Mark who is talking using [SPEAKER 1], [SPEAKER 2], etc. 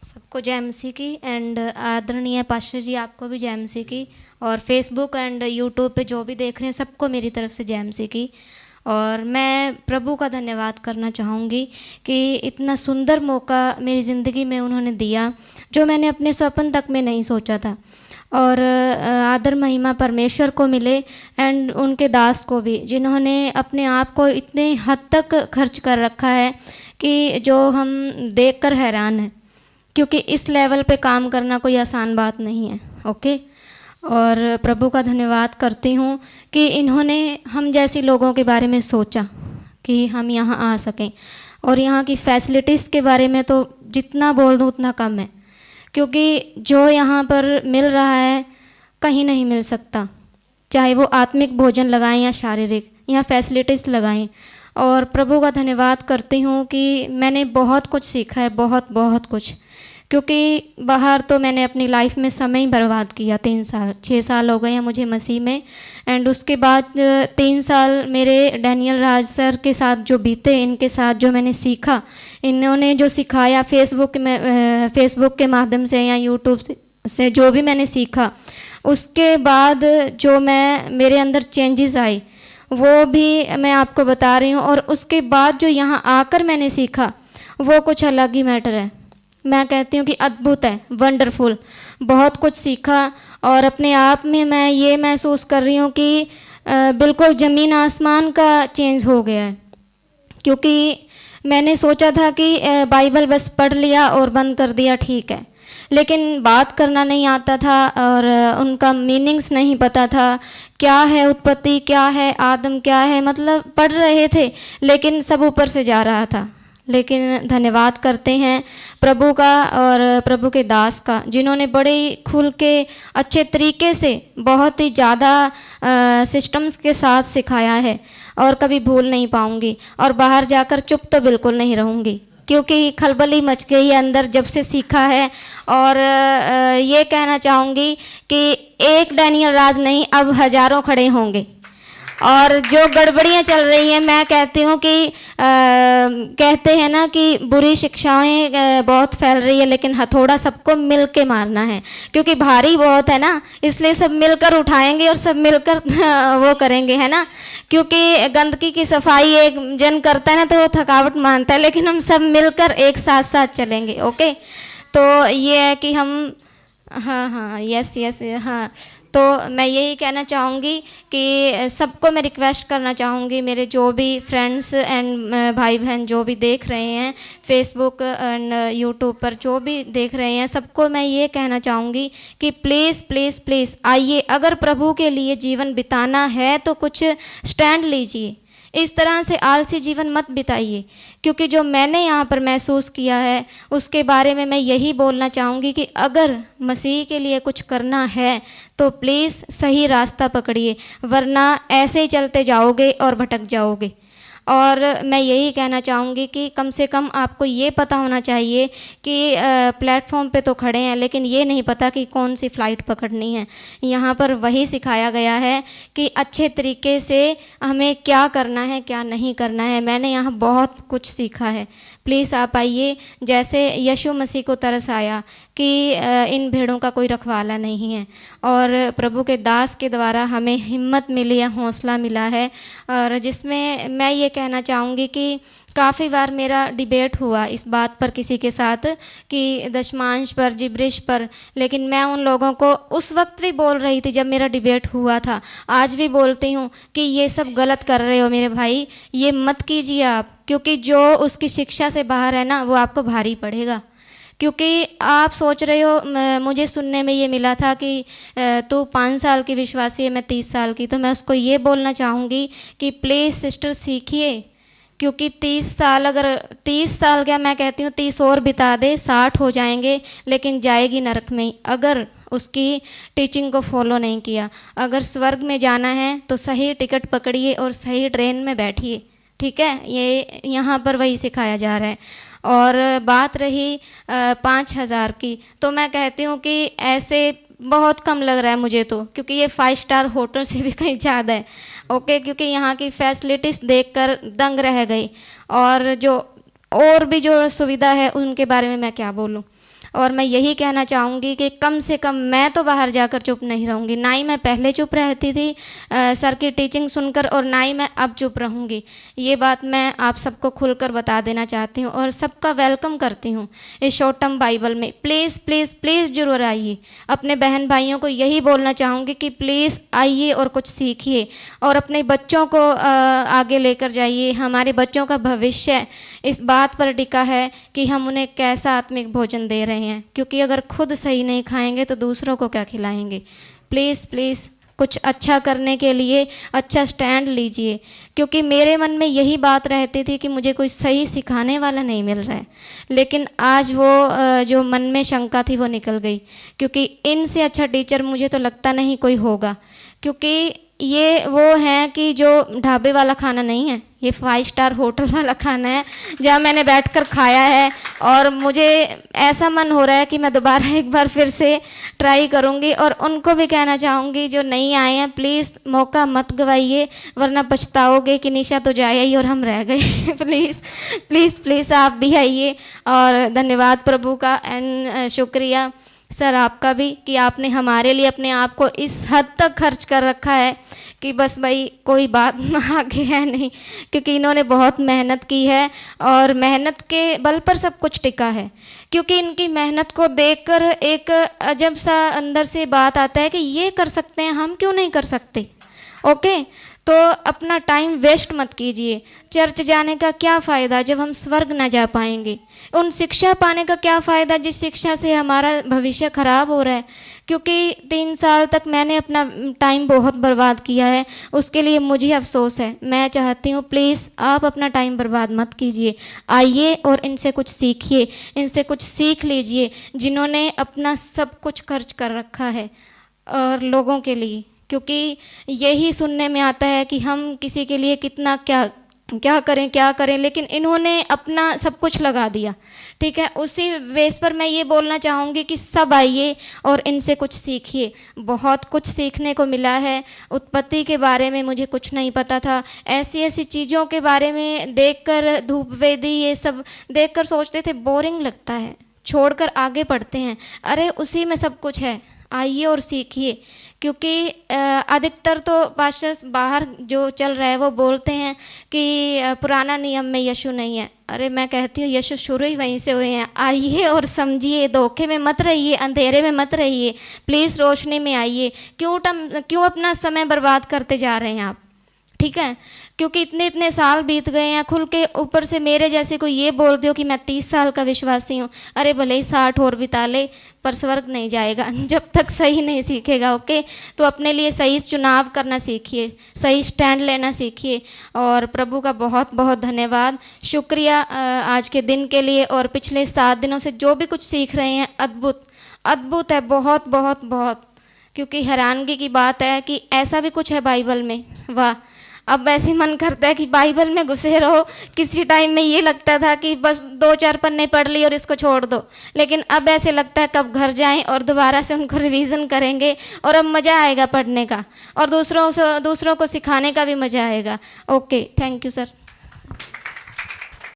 [SPEAKER 1] सबको जय मसीह की। एंड आदरणीय पास्टर जी, आपको भी जय मसीह की। और फेसबुक एंड यूट्यूब पे जो भी देख रहे हैं सबको मेरी तरफ से जय मसीह की। और मैं प्रभु का धन्यवाद करना चाहूँगी कि इतना सुंदर मौका मेरी ज़िंदगी में उन्होंने दिया जो मैंने अपने स्वप्न तक में नहीं सोचा था। और आदर महिमा परमेश्वर को मिले एंड उनके दास को भी, जिन्होंने अपने आप को इतने हद तक खर्च कर रखा है कि जो हम देखकर हैरान हैं, क्योंकि इस लेवल पे काम करना कोई आसान बात नहीं है। ओके। और प्रभु का धन्यवाद करती हूँ कि इन्होंने हम जैसी लोगों के बारे में सोचा कि हम यहाँ आ सकें। और यहाँ की फैसिलिटीज़ के बारे में तो जितना बोल दूँ उतना कम है, क्योंकि जो यहाँ पर मिल रहा है कहीं नहीं मिल सकता। चाहे वो आत्मिक भोजन लगाएं या शारीरिक, यहाँ फैसिलिटीज़ लगाएं। और प्रभु का धन्यवाद करती हूँ कि मैंने बहुत कुछ सीखा है, बहुत बहुत कुछ। क्योंकि बाहर तो मैंने अपनी लाइफ में समय ही बर्बाद किया। 6 साल हो गए हैं मुझे मसीह में। एंड उसके बाद 3 साल मेरे डैनियल राज सर के साथ जो बीते, इनके साथ जो मैंने सीखा, इन्होंने जो सिखाया फेसबुक के माध्यम से या यूट्यूब से जो भी मैंने सीखा, उसके बाद जो मेरे अंदर चेंजेस आई वो भी मैं आपको बता रही हूँ। और उसके बाद जो यहाँ आकर मैंने सीखा वो कुछ अलग ही मैटर है। मैं कहती हूँ कि अद्भुत है, वंडरफुल। बहुत कुछ सीखा और अपने आप में मैं ये महसूस कर रही हूँ कि बिल्कुल ज़मीन आसमान का चेंज हो गया है। क्योंकि मैंने सोचा था कि बाइबल बस पढ़ लिया और बंद कर दिया, ठीक है, लेकिन बात करना नहीं आता था और उनका मीनिंग्स नहीं पता था। क्या है उत्पत्ति, क्या है आदम, क्या है, मतलब पढ़ रहे थे लेकिन सब ऊपर से जा रहा था। लेकिन धन्यवाद करते हैं प्रभु का और प्रभु के दास का, जिन्होंने बड़े ही खुल के अच्छे तरीके से बहुत ही ज़्यादा सिस्टम्स के साथ सिखाया है और कभी भूल नहीं पाऊँगी। और बाहर जाकर चुप तो बिल्कुल नहीं रहूँगी, क्योंकि खलबली मच गई है अंदर जब से सीखा है। और ये कहना चाहूँगी कि एक डैनियल राज नहीं, अब हज़ारों खड़े होंगे। और जो गड़बड़ियाँ चल रही हैं, मैं कहती हूँ कि कहते हैं ना कि बुरी शिक्षाएं बहुत फैल रही है, लेकिन हथौड़ा सबको मिल के मारना है, क्योंकि भारी बहुत है ना, इसलिए सब मिलकर उठाएंगे और सब मिलकर वो करेंगे, है ना। क्योंकि गंदगी की सफाई एक जन करता है ना तो वो थकावट मानता है, लेकिन हम सब मिलकर एक साथ साथ चलेंगे। ओके। तो ये है कि हम, हाँ हाँ, यस यस, हाँ। तो मैं यही कहना चाहूँगी कि सबको मैं रिक्वेस्ट करना चाहूँगी, मेरे जो भी फ्रेंड्स एंड भाई बहन जो भी देख रहे हैं फेसबुक एंड यूट्यूब पर, जो भी देख रहे हैं, सबको मैं ये कहना चाहूँगी कि प्लीज़ प्लीज़ प्लीज़ आइए। अगर प्रभु के लिए जीवन बिताना है तो कुछ स्टैंड लीजिए। इस तरह से आलसी जीवन मत बिताइए, क्योंकि जो मैंने यहाँ पर महसूस किया है उसके बारे में मैं यही बोलना चाहूँगी कि अगर मसीह के लिए कुछ करना है तो प्लीज़ सही रास्ता पकड़िए, वरना ऐसे ही चलते जाओगे और भटक जाओगे। और मैं यही कहना चाहूँगी कि कम से कम आपको ये पता होना चाहिए कि प्लेटफॉर्म पे तो खड़े हैं, लेकिन ये नहीं पता कि कौन सी फ़्लाइट पकड़नी है। यहाँ पर वही सिखाया गया है कि अच्छे तरीके से हमें क्या करना है, क्या नहीं करना है। मैंने यहाँ बहुत कुछ सीखा है। प्लीज़ आप आइए। जैसे यीशु मसीह को तरस आया कि इन भेड़ों का कोई रखवाला नहीं है, और प्रभु के दास के द्वारा हमें हिम्मत मिली है, हौसला मिला है। और जिसमें मैं ये कहना चाहूँगी कि काफ़ी बार मेरा डिबेट हुआ इस बात पर किसी के साथ कि दशमांश पर, जिब्रिश पर, लेकिन मैं उन लोगों को उस वक्त भी बोल रही थी जब मेरा डिबेट हुआ था, आज भी बोलती हूँ कि ये सब गलत कर रहे हो मेरे भाई, ये मत कीजिए आप, क्योंकि जो उसकी शिक्षा से बाहर है ना वो आपको भारी पड़ेगा। क्योंकि आप सोच रहे हो, मुझे सुनने में ये मिला था कि तू 5 साल की विश्वासी है, मैं 30 साल की, तो मैं उसको ये बोलना चाहूँगी कि प्लीज़ सिस्टर सीखिए। क्योंकि 30 साल, अगर 30 साल क्या, मैं कहती हूँ 30 और बिता दे, 60 हो जाएंगे, लेकिन जाएगी नरक में ही अगर उसकी टीचिंग को फॉलो नहीं किया। अगर स्वर्ग में जाना है तो सही टिकट पकड़िए और सही ट्रेन में बैठिए, ठीक है। ये यहाँ पर वही सिखाया जा रहा है। और बात रही 5,000 की, तो मैं कहती हूँ कि ऐसे बहुत कम लग रहा है मुझे तो, क्योंकि ये 5 स्टार होटल से भी कहीं ज़्यादा है। ओके। क्योंकि यहाँ की फैसिलिटीज़ देखकर दंग रह गई, और जो और भी जो सुविधा है उनके बारे में मैं क्या बोलूँ। और मैं यही कहना चाहूँगी कि कम से कम मैं तो बाहर जाकर चुप नहीं रहूँगी, ना ही मैं पहले चुप रहती थी सर की टीचिंग सुनकर, और ना ही मैं अब चुप रहूँगी। ये बात मैं आप सबको खुलकर बता देना चाहती हूँ और सबका वेलकम करती हूँ इस शॉर्ट टर्म बाइबल में। प्लीज़ प्लीज़ प्लीज़ ज़रूर आइए। अपने बहन भाइयों को यही बोलना चाहूँगी कि प्लीज़ आइए और कुछ सीखिए और अपने बच्चों को आगे लेकर जाइए। हमारे बच्चों का भविष्य इस बात पर टिका है कि हम उन्हें कैसा आत्मिक भोजन दे रहे हैं, क्योंकि अगर खुद सही नहीं खाएंगे तो दूसरों को क्या खिलाएंगे। प्लीज़ प्लीज़ कुछ अच्छा करने के लिए अच्छा स्टैंड लीजिए, क्योंकि मेरे मन में यही बात रहती थी कि मुझे कोई सही सिखाने वाला नहीं मिल रहा है। लेकिन आज वो जो मन में शंका थी वो निकल गई, क्योंकि इनसे अच्छा टीचर मुझे तो लगता नहीं कोई होगा। क्योंकि ये वो हैं कि जो ढाबे वाला खाना नहीं है, ये 5 स्टार होटल वाला खाना है जहाँ मैंने बैठकर खाया है, और मुझे ऐसा मन हो रहा है कि मैं दोबारा एक बार फिर से ट्राई करूँगी। और उनको भी कहना चाहूँगी जो नहीं आए हैं, प्लीज़ मौका मत गवाइए, वरना पछताओगे कि निशा तो जाए ही और हम रह गए। प्लीज़ प्लीज़ प्लीज़ आप भी आइए। और धन्यवाद प्रभु का, एंड शुक्रिया सर आपका भी कि आपने हमारे लिए अपने आप को इस हद तक खर्च कर रखा है कि बस भाई कोई बात आगे है नहीं, क्योंकि इन्होंने बहुत मेहनत की है और मेहनत के बल पर सब कुछ टिका है। क्योंकि इनकी मेहनत को देखकर एक अजब सा अंदर से बात आता है कि ये कर सकते हैं, हम क्यों नहीं कर सकते। ओके, तो अपना टाइम वेस्ट मत कीजिए। चर्च जाने का क्या फ़ायदा जब हम स्वर्ग ना जा पाएंगे। उन शिक्षा पाने का क्या फ़ायदा जिस शिक्षा से हमारा भविष्य ख़राब हो रहा है। क्योंकि 3 साल तक मैंने अपना टाइम बहुत बर्बाद किया है, उसके लिए मुझे अफसोस है। मैं चाहती हूँ प्लीज़ आप अपना टाइम बर्बाद मत कीजिए, आइए और इनसे कुछ सीखिए, इनसे कुछ सीख लीजिए जिन्होंने अपना सब कुछ खर्च कर रखा है और लोगों के लिए। क्योंकि यही सुनने में आता है कि हम किसी के लिए कितना क्या करें, लेकिन इन्होंने अपना सब कुछ लगा दिया। ठीक है, उसी बेस पर मैं ये बोलना चाहूँगी कि सब आइए और इनसे कुछ सीखिए। बहुत कुछ सीखने को मिला है। उत्पत्ति के बारे में मुझे कुछ नहीं पता था। ऐसी ऐसी चीज़ों के बारे में देखकर, धूप वेदी ये सब देखकर सोचते थे बोरिंग लगता है, छोड़कर आगे बढ़ते हैं। अरे उसी में सब कुछ है, आइए और सीखिए। क्योंकि अधिकतर तो पास्टर्स बाहर जो चल रहा है वो बोलते हैं कि पुराना नियम में यीशु नहीं है। अरे मैं कहती हूँ यीशु शुरू ही वहीं से हुए हैं। आइए और समझिए, धोखे में मत रहिए, अंधेरे में मत रहिए, प्लीज़ रोशनी में आइए। क्यों अपना समय बर्बाद करते जा रहे हैं आप। ठीक है, क्योंकि इतने साल बीत गए हैं, खुल के ऊपर से मेरे जैसे कोई ये बोल दो कि मैं 30 साल का विश्वासी हूँ। अरे भले ही 60 और बिता ले, पर स्वर्ग नहीं जाएगा जब तक सही नहीं सीखेगा। ओके, तो अपने लिए सही चुनाव करना सीखिए, सही स्टैंड लेना सीखिए। और प्रभु का बहुत बहुत धन्यवाद, शुक्रिया आज के दिन के लिए। और पिछले 7 दिनों से जो भी कुछ सीख रहे हैं, अद्भुत अद्भुत है, बहुत बहुत बहुत। क्योंकि हैरानगी की बात है कि ऐसा भी कुछ है बाइबल में। वाह, अब ऐसे मन करता है कि बाइबल में घुसे रहो। किसी टाइम में ये लगता था कि बस 2-4 पन्ने पढ़ ली और इसको छोड़ दो, लेकिन अब ऐसे लगता है कब घर जाएं और दोबारा से उनको रिवीजन करेंगे, और अब मज़ा आएगा पढ़ने का और दूसरों को सिखाने का भी मज़ा आएगा। Okay, thank you sir.